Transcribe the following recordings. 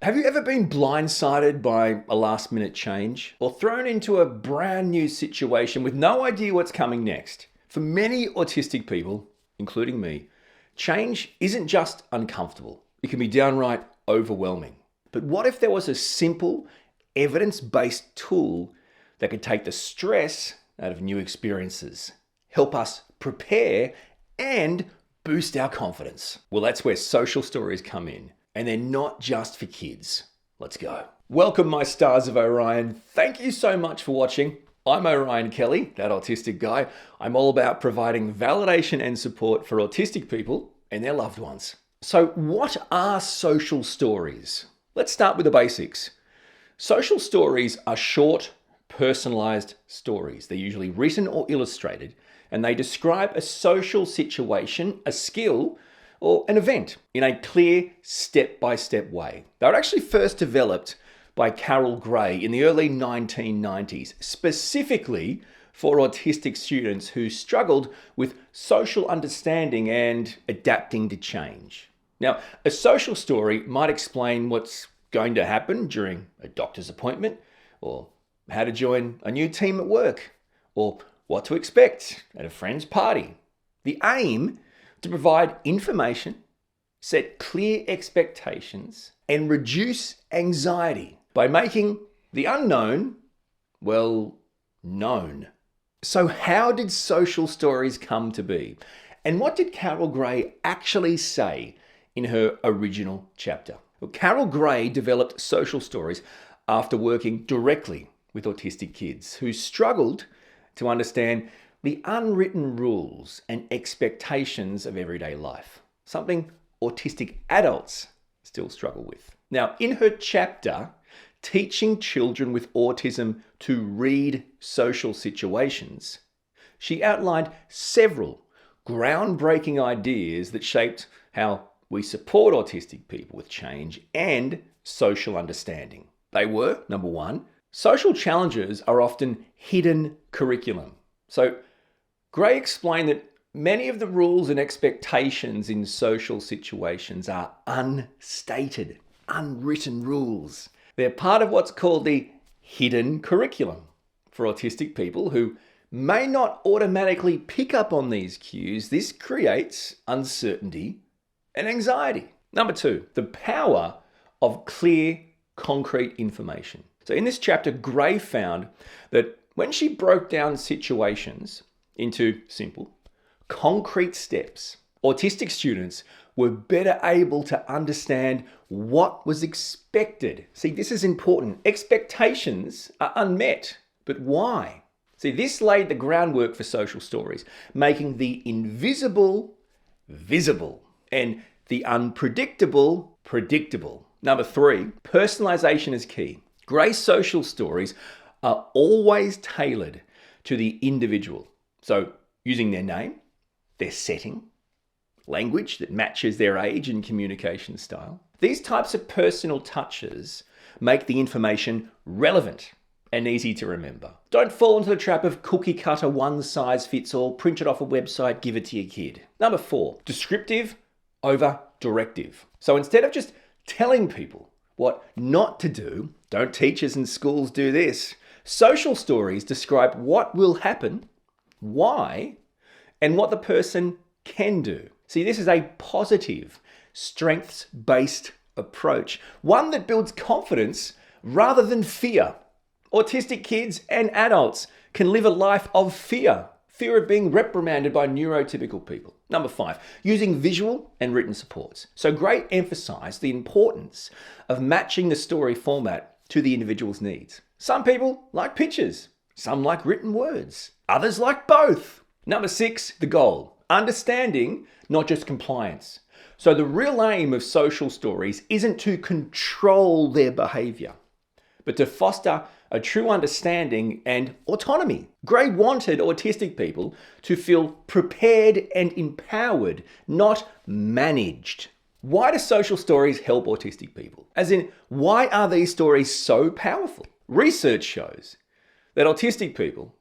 Have you ever been blindsided by a last-minute change or thrown into a brand new situation with no idea what's coming next? For many autistic people, including me, change isn't just uncomfortable. It can be downright overwhelming. But what if there was a simple, evidence-based tool that could take the stress out of new experiences, help us prepare, and boost our confidence? Well, that's where social stories come in. And they're not just for kids. Let's go. Welcome, my stars of Orion. Thank you so much for watching. I'm Orion Kelly, that autistic guy. I'm all about providing validation and support for autistic people and their loved ones. So what are social stories? Let's start with the basics. Social stories are short, personalized stories. They're usually written or illustrated, and they describe a social situation, a skill, or an event in a clear step-by-step way. They were actually first developed by Carol Gray in the early 1990s, specifically for autistic students who struggled with social understanding and adapting to change. Now, a social story might explain what's going to happen during a doctor's appointment, or how to join a new team at work, or what to expect at a friend's party. The aim to provide information, set clear expectations, and reduce anxiety by making the unknown, well, known. So how did social stories come to be? And what did Carol Gray actually say in her original chapter? Well, Carol Gray developed social stories after working directly with autistic kids who struggled to understand the unwritten rules and expectations of everyday life, something autistic adults still struggle with. Now, in her chapter, Teaching Children with Autism to Read Social Situations, she outlined several groundbreaking ideas that shaped how we support autistic people with change and social understanding. They were, number one, social challenges are often hidden curriculum. So Gray explained that many of the rules and expectations in social situations are unstated, unwritten rules. They're part of what's called the hidden curriculum for autistic people who may not automatically pick up on these cues. This creates uncertainty and anxiety. Number two, the power of clear, concrete information. So in this chapter, Gray found that when she broke down situations into simple, concrete steps, autistic students were better able to understand what was expected. See, this is important. Expectations are unmet, but why? See, this laid the groundwork for social stories, making the invisible visible and the unpredictable predictable. Number three, personalization is key. Gray's social stories are always tailored to the individual. So using their name, their setting, language that matches their age and communication style. These types of personal touches make the information relevant and easy to remember. Don't fall into the trap of cookie cutter, one size fits all, print it off a website, give it to your kid. Number four, descriptive over directive. So instead of just telling people what not to do, don't teachers and schools do this? Social stories describe what will happen, why, and what the person can do. See, this is a positive, strengths-based approach, one that builds confidence rather than fear. Autistic kids and adults can live a life of fear of being reprimanded by neurotypical people. Number five, using visual and written supports. So Gray emphasized the importance of matching the story format to the individual's needs. Some people like pictures, some like written words, others like both. Number six, the goal, understanding, not just compliance. So the real aim of social stories isn't to control their behavior, but to foster a true understanding and autonomy. Gray wanted autistic people to feel prepared and empowered, not managed. Why do social stories help autistic people? As in, why are these stories so powerful? Research shows that autistic people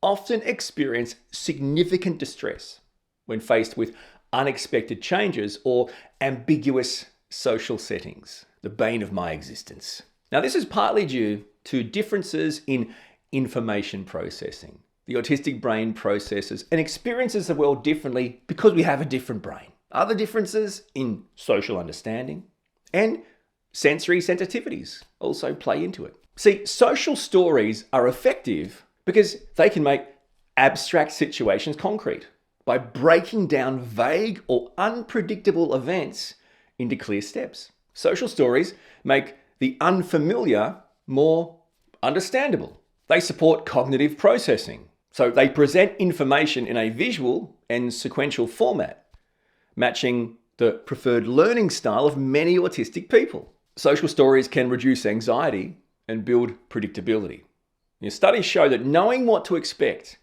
often experience significant distress when faced with unexpected changes or ambiguous social settings. the bane of my existence. Now, this is partly due to differences in information processing. The autistic brain processes and experiences the world differently because we have a different brain. Other differences in social understanding and sensory sensitivities also play into it. See, social stories are effective because they can make abstract situations concrete by breaking down vague or unpredictable events into clear steps. Social stories make the unfamiliar more understandable. They support cognitive processing. So they present information in a visual and sequential format, matching the preferred learning style of many autistic people. Social stories can reduce anxiety and build predictability. Studies show that knowing what to expect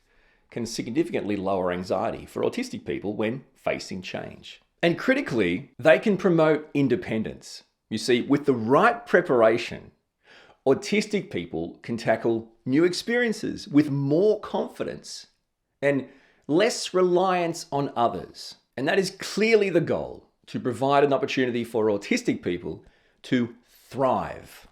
can significantly lower anxiety for autistic people when facing change. And critically, they can promote independence. You see, with the right preparation, autistic people can tackle new experiences with more confidence and less reliance on others. And that is clearly the goal, to provide an opportunity for autistic people to thrive,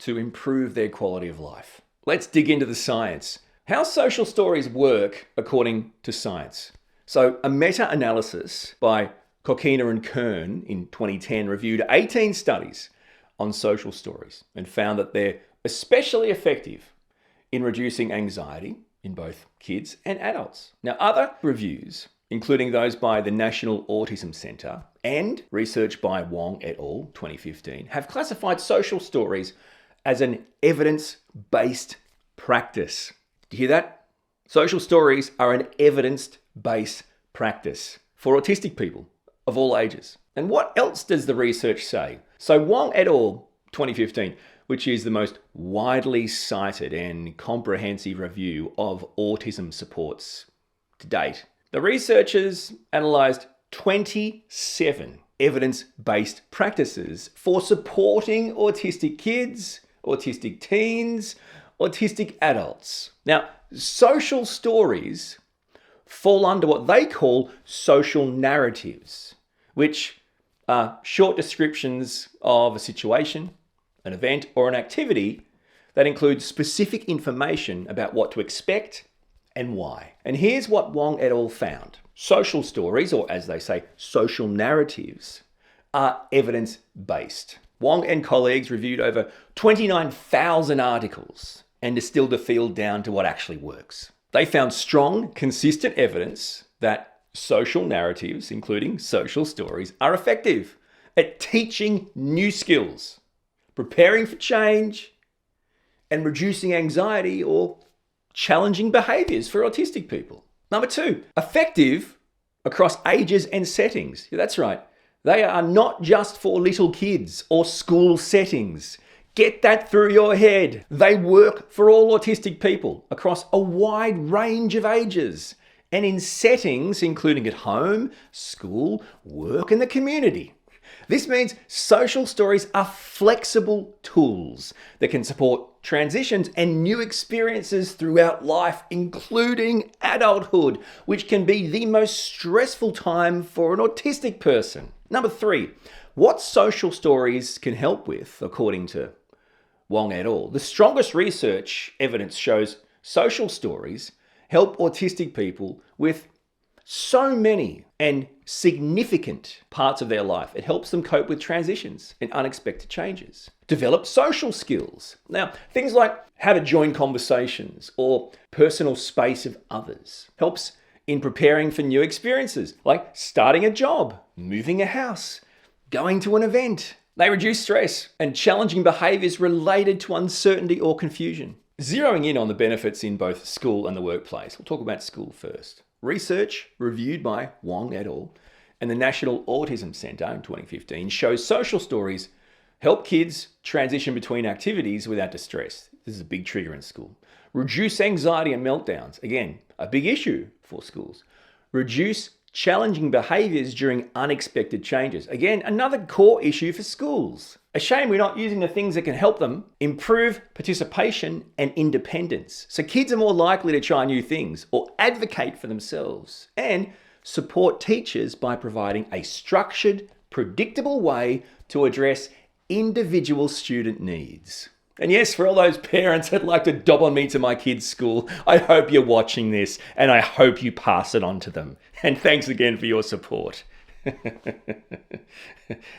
to improve their quality of life. Let's dig into the science. How social stories work according to science. So a meta-analysis by Kokina and Kern in 2010 reviewed 18 studies on social stories and found that they're especially effective in reducing anxiety in both kids and adults. Now, other reviews, including those by the National Autism Centre and research by Wong et al. 2015, have classified social stories as an evidence-based practice. Do you hear that? Social stories are an evidence-based practice for autistic people of all ages. And what else does the research say? So Wong et al. 2015, which is the most widely cited and comprehensive review of autism supports to date, the researchers analysed 27 evidence-based practices for supporting autistic kids, autistic teens, autistic adults. Now, social stories fall under what they call social narratives, which are short descriptions of a situation, an event, or an activity that includes specific information about what to expect and why. And here's what Wong et al. Found. Social stories, or as they say, social narratives, are evidence-based. Wong and colleagues reviewed over 29,000 articles and distilled the field down to what actually works. They found strong, consistent evidence that social narratives, including social stories, are effective at teaching new skills, preparing for change, and reducing anxiety or challenging behaviours for autistic people. Number 2, effective across ages and settings. Yeah, that's right. They are not just for little kids or school settings. Get that through your head. They work for all autistic people across a wide range of ages and in settings including at home, school, work, and the community. This means social stories are flexible tools that can support transitions and new experiences throughout life, including adulthood, which can be the most stressful time for an autistic person. Number 3, what social stories can help with, according to Wong et al. The strongest research evidence shows social stories help autistic people with so many and significant parts of their life. It helps them cope with transitions and unexpected changes. Develop social skills. Now, things like how to join conversations or personal space of others. Helps in preparing for new experiences, like starting a job, moving a house, going to an event. They reduce stress and challenging behaviours related to uncertainty or confusion. Zeroing in on the benefits in both school and the workplace. We'll talk about school first. Research reviewed by Wong et al. And the National Autism Centre in 2015 shows social stories help kids transition between activities without distress. This is a big trigger in school. Reduce anxiety and meltdowns. Again, a big issue for schools. Reduce challenging behaviours during unexpected changes. Again, another core issue for schools. A shame we're not using the things that can help them improve participation and independence. So kids are more likely to try new things or advocate for themselves, and support teachers by providing a structured, predictable way to address individual student needs. And yes, for all those parents that'd like to dob on me to my kids' school, I hope you're watching this and I hope you pass it on to them. And thanks again for your support.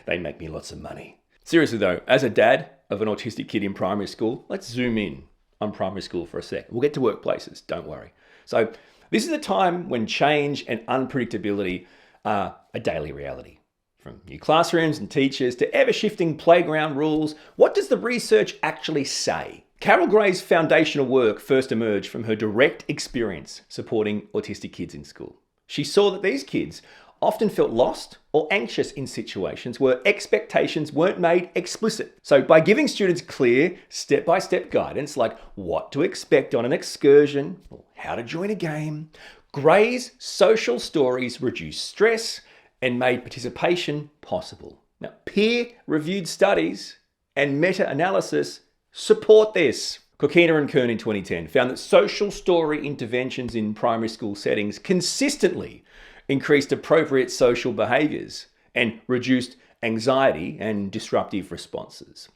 They make me lots of money. Seriously though, as a dad of an autistic kid in primary school, let's zoom in on primary school for a sec. We'll get to workplaces, don't worry. So this is a time when change and unpredictability are a daily reality. From new classrooms and teachers to ever-shifting playground rules, what does the research actually say? Carol Gray's foundational work first emerged from her direct experience supporting autistic kids in school. She saw that these kids often felt lost or anxious in situations where expectations weren't made explicit. So by giving students clear, step-by-step guidance like what to expect on an excursion or how to join a game, Gray's social stories reduced stress and made participation possible. Now, peer-reviewed studies and meta-analysis support this. Kokina and Kern in 2010 found that social story interventions in primary school settings consistently increased appropriate social behaviours and reduced anxiety and disruptive responses.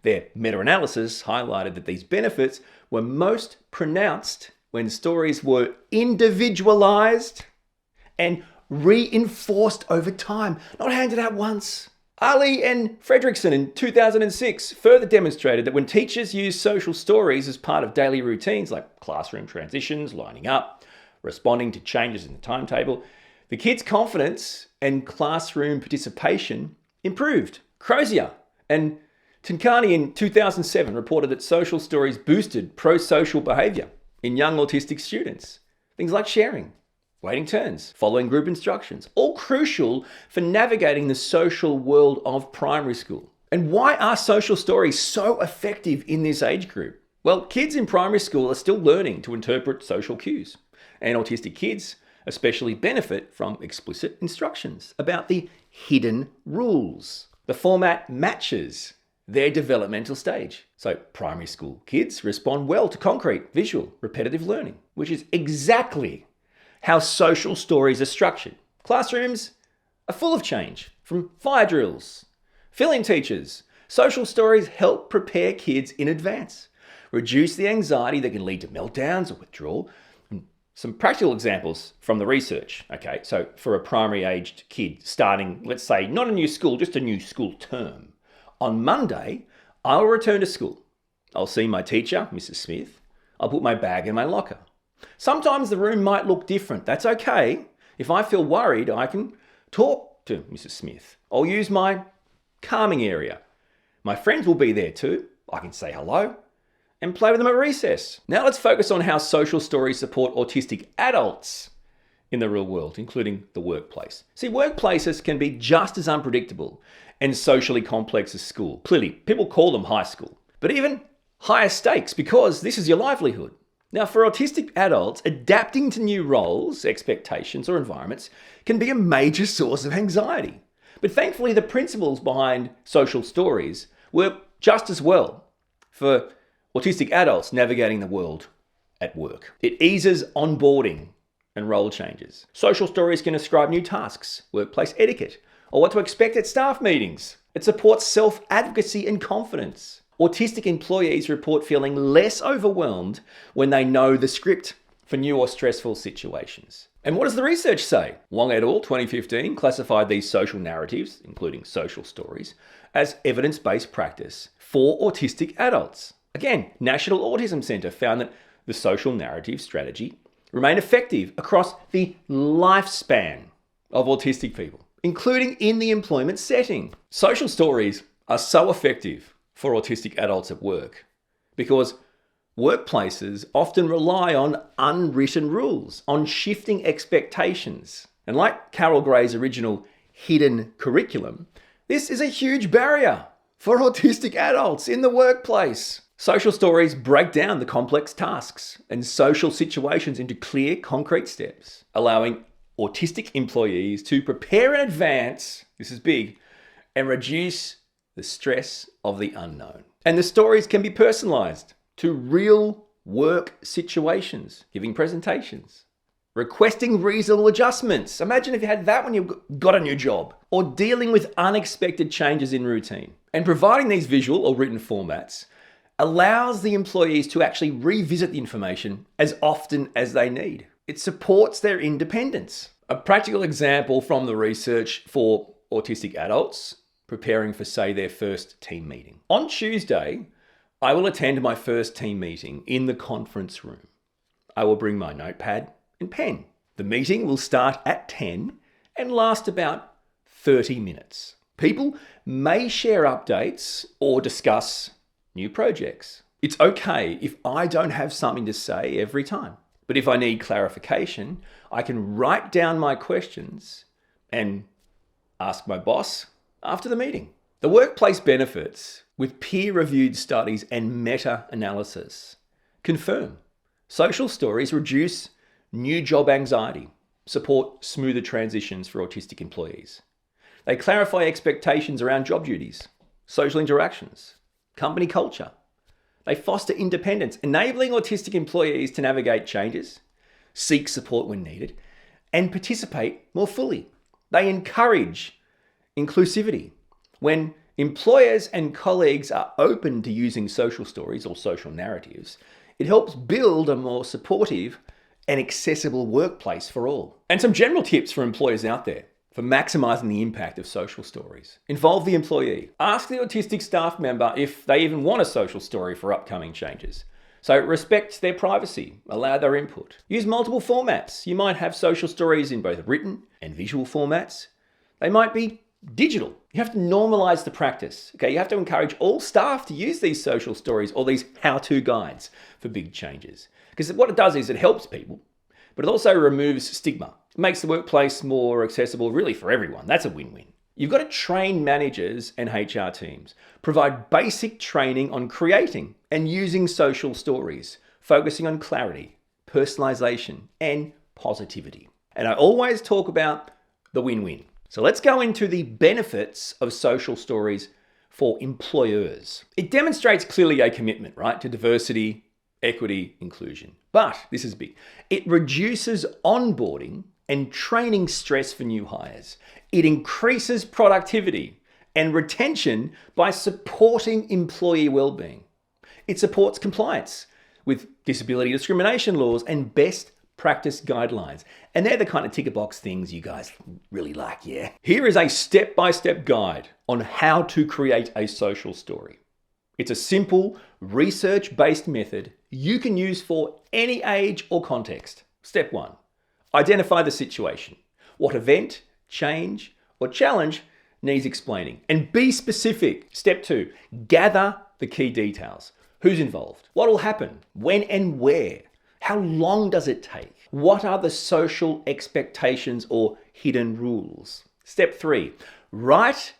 Their meta-analysis highlighted that these benefits were most pronounced when stories were individualised and reinforced over time, not handed out once. Ali and Fredrickson in 2006 further demonstrated that when teachers use social stories as part of daily routines like classroom transitions, lining up, responding to changes in the timetable, the kids' confidence and classroom participation improved. Crozier and Tinkani in 2007 reported that social stories boosted pro-social behaviour in young autistic students. Things like sharing, waiting turns, following group instructions, all crucial for navigating the social world of primary school. And why are social stories so effective in this age group? Well, kids in primary school are still learning to interpret social cues, and autistic kids especially benefit from explicit instructions about the hidden rules. The format matches their developmental stage. So primary school kids respond well to concrete, visual, repetitive learning, which is exactly how social stories are structured. Classrooms are full of change, from fire drills, fill-in teachers. Social stories help prepare kids in advance, reduce the anxiety that can lead to meltdowns or withdrawal. Some practical examples from the research. Okay, so for a primary aged kid starting, let's say, not a new school, just a new school term. On Monday, I'll return to school. I'll see my teacher, Mrs. Smith. I'll put my bag in my locker. Sometimes the room might look different. That's okay. If I feel worried, I can talk to Mrs. Smith. I'll use my calming area. My friends will be there too. I can say hello and play with them at recess. Now let's focus on how social stories support autistic adults in the real world, including the workplace. See, workplaces can be just as unpredictable and socially complex as school. Clearly, people call them high school, but even higher stakes because this is your livelihood. Now, for autistic adults, adapting to new roles, expectations, or environments can be a major source of anxiety. But thankfully, the principles behind social stories work just as well for autistic adults navigating the world at work. It eases onboarding and role changes. Social stories can describe new tasks, workplace etiquette, or what to expect at staff meetings. It supports self-advocacy and confidence. Autistic employees report feeling less overwhelmed when they know the script for new or stressful situations. And what does the research say? Wong et al. 2015 classified these social narratives, including social stories, as evidence-based practice for autistic adults. Again, National Autism Centre found that the social narrative strategy remained effective across the lifespan of autistic people, including in the employment setting. Social stories are so effective for autistic adults at work because workplaces often rely on unwritten rules, on shifting expectations. And like Carol Gray's original hidden curriculum, this is a huge barrier for autistic adults in the workplace. Social stories break down the complex tasks and social situations into clear, concrete steps, allowing autistic employees to prepare in advance, this is big, and reduce the stress of the unknown. And the stories can be personalized to real work situations, giving presentations, requesting reasonable adjustments. Imagine if you had that when you got a new job, or dealing with unexpected changes in routine. And providing these visual or written formats allows the employees to actually revisit the information as often as they need. It supports their independence. A practical example from the research for autistic adults preparing for, say, their first team meeting. On Tuesday, I will attend my first team meeting in the conference room. I will bring my notepad and pen. The meeting will start at 10 and last about 30 minutes. People may share updates or discuss new projects. It's okay if I don't have something to say every time. But if I need clarification, I can write down my questions and ask my boss after the meeting. The workplace benefits with peer-reviewed studies and meta-analysis confirm social stories reduce new job anxiety, support smoother transitions for autistic employees. They clarify expectations around job duties, social interactions, company culture. They foster independence, enabling autistic employees to navigate changes, seek support when needed, and participate more fully. They encourage inclusivity. When employers and colleagues are open to using social stories or social narratives, it helps build a more supportive and accessible workplace for all. And some general tips for employers out there for maximizing the impact of social stories. Involve the employee. Ask the autistic staff member if they even want a social story for upcoming changes. So respect their privacy, allow their input. Use multiple formats. You might have social stories in both written and visual formats. They might be digital. You have to normalize the practice. Okay, you have to encourage all staff to use these social stories or these how-to guides for big changes. Because what it does is it helps people, but it also removes stigma. It makes the workplace more accessible really for everyone. That's a win-win. You've got to train managers and HR teams, provide basic training on creating and using social stories, focusing on clarity, personalization, and positivity. And I always talk about the win-win. So let's go into the benefits of social stories for employers. It demonstrates clearly a commitment, right, to diversity, equity, inclusion. But this is big. It reduces onboarding and training stress for new hires. It increases productivity and retention by supporting employee well-being. It supports compliance with disability discrimination laws and best practice guidelines. And they're the kind of ticker box things you guys really like, yeah? Here is a step-by-step guide on how to create a social story. It's a simple, research-based method you can use for any age or context. Step 1, identify the situation. What event, change, or challenge needs explaining? And be specific. Step 2, gather the key details. Who's involved? What will happen? When and where? How long does it take? What are the social expectations or hidden rules? Step 3, write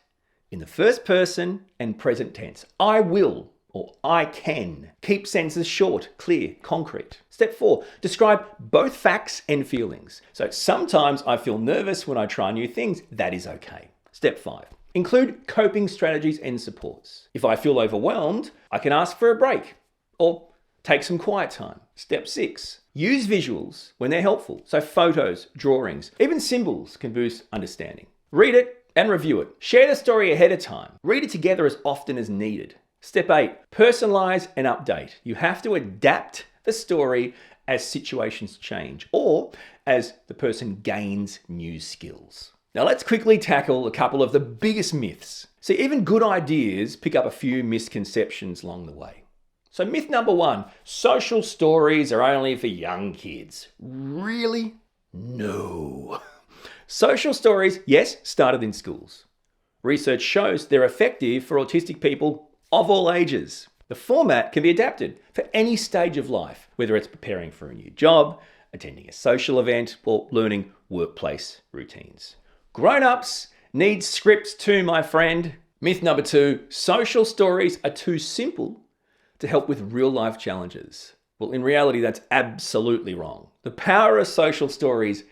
in the first person and present tense. I will or I can. Keep sentences short, clear, concrete. Step 4, describe both facts and feelings. So sometimes I feel nervous when I try new things. That is okay. Step 5, include coping strategies and supports. If I feel overwhelmed, I can ask for a break or take some quiet time. Step 6, use visuals when they're helpful. So photos, drawings, even symbols can boost understanding. Read it and review it. Share the story ahead of time. Read it together as often as needed. Step 8, personalize and update. You have to adapt the story as situations change or as the person gains new skills. Now let's quickly tackle a couple of the biggest myths. See, even good ideas pick up a few misconceptions along the way. So myth number 1, social stories are only for young kids. Really? No. Social stories, yes, started in schools. Research shows they're effective for autistic people of all ages. The format can be adapted for any stage of life, whether it's preparing for a new job, attending a social event, or learning workplace routines. Grown-ups need scripts too, my friend. Myth number 2, social stories are too simple to help with real-life challenges. Well, in reality, that's absolutely wrong. The power of social stories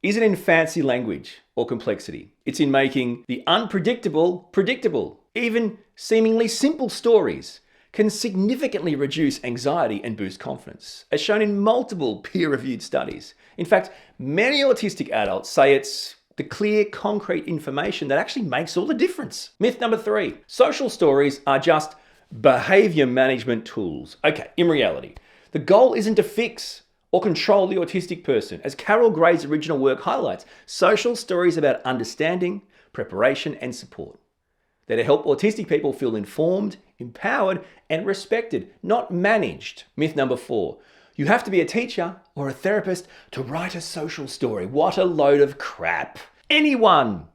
isn't in fancy language or complexity. It's in making the unpredictable predictable. Even seemingly simple stories can significantly reduce anxiety and boost confidence, as shown in multiple peer-reviewed studies. In fact, many autistic adults say it's the clear, concrete information that actually makes all the difference. Myth number 3, social stories are just behavior management tools. Okay, in reality, the goal isn't to fix or control the autistic person. As Carol Gray's original work highlights, social stories are about understanding, preparation, and support. They're to help autistic people feel informed, empowered, and respected, not managed. Myth number 4, you have to be a teacher or a therapist to write a social story. What a load of crap. Anyone,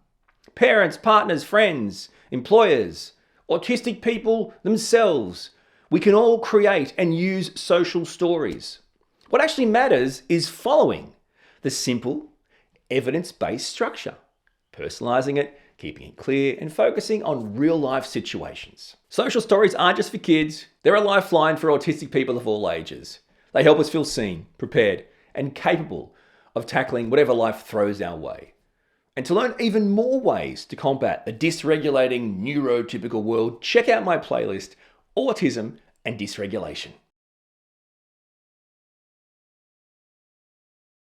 parents, partners, friends, employers, autistic people themselves, we can all create and use social stories. What actually matters is following the simple, evidence-based structure, personalizing it, keeping it clear, and focusing on real-life situations. Social stories aren't just for kids. They're a lifeline for autistic people of all ages. They help us feel seen, prepared, and capable of tackling whatever life throws our way. And to learn even more ways to combat the dysregulating neurotypical world, check out my playlist, Autism and Dysregulation.